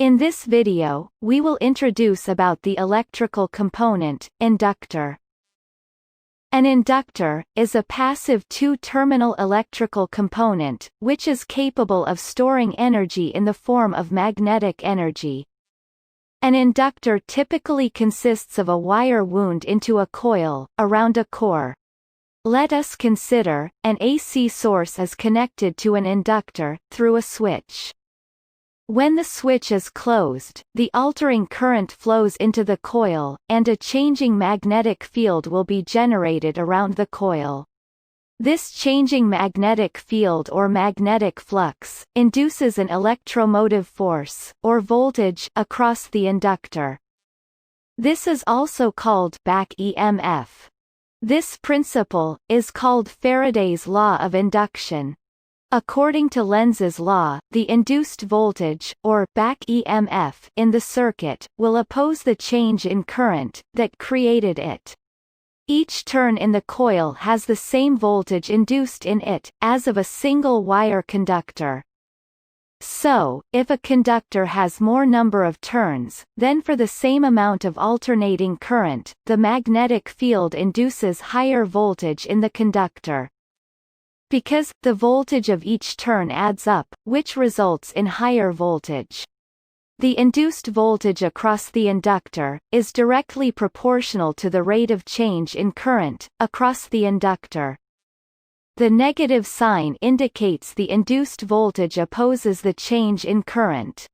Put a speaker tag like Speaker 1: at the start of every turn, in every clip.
Speaker 1: In this video, we will introduce about the electrical component, inductor. An inductor is a passive two-terminal electrical component, which is capable of storing energy in the form of magnetic energy. An inductor typically consists of a wire wound into a coil, around a core. Let us consider, an AC source is connected to an inductor, through a switch. When the switch is closed, the alternating current flows into the coil, and a changing magnetic field will be generated around the coil. This changing magnetic field or magnetic flux induces an electromotive force, or voltage, across the inductor. This is also called back EMF. This principle is called Faraday's law of induction. According to Lenz's law, the induced voltage, or back EMF, in the circuit, will oppose the change in current that created it. Each turn in the coil has the same voltage induced in it, as of a single wire conductor. So, if a conductor has more number of turns, then for the same amount of alternating current, the magnetic field induces higher voltage in the conductor. Because, the voltage of each turn adds up, which results in higher voltage. The induced voltage across the inductor is directly proportional to the rate of change in current across the inductor. The negative sign indicates the induced voltage opposes the change in current.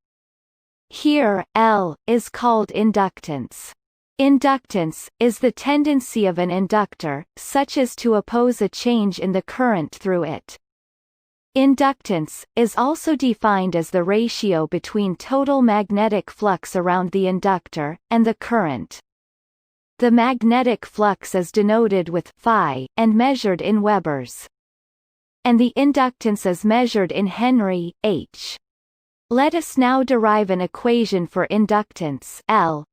Speaker 1: Here, L is called inductance. Inductance is the tendency of an inductor, such as to oppose a change in the current through it. Inductance is also defined as the ratio between total magnetic flux around the inductor, and the current. The magnetic flux is denoted with phi, and measured in Webers. And the inductance is measured in Henry, H. Let us now derive an equation for inductance, L.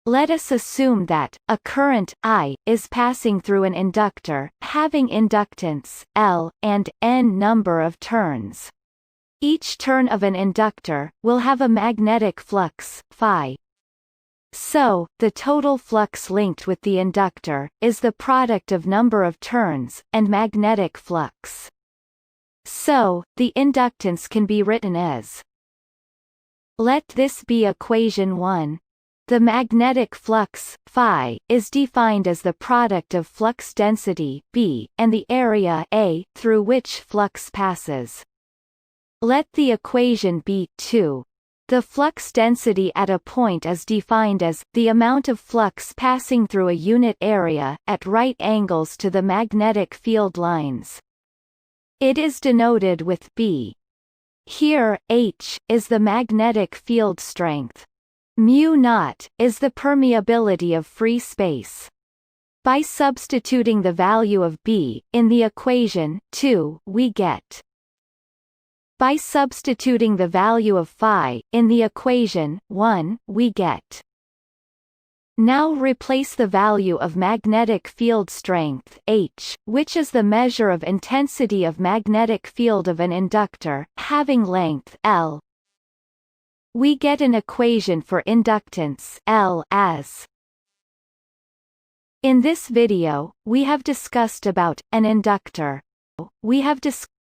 Speaker 1: Let us assume that, a current, I, is passing through an inductor, having inductance, L, and, n number of turns. Each turn of an inductor will have a magnetic flux, phi. So, the total flux linked with the inductor is the product of number of turns, and magnetic flux. So, the inductance can be written as, let this be equation 1. The magnetic flux, phi, is defined as the product of flux density, B, and the area, A, through which flux passes. Let the equation be 2. The flux density at a point is defined as, the amount of flux passing through a unit area, at right angles to the magnetic field lines. It is denoted with B. Here, H, is the magnetic field strength. Mu0 is the permeability of free space. By substituting the value of B in the equation 2, we get. By substituting the value of phi in the equation 1, we get. Now replace the value of magnetic field strength H, which is the measure of intensity of magnetic field of an inductor, having length L. We get an equation for inductance L as. In this video, we have discussed about an inductor. We have discussed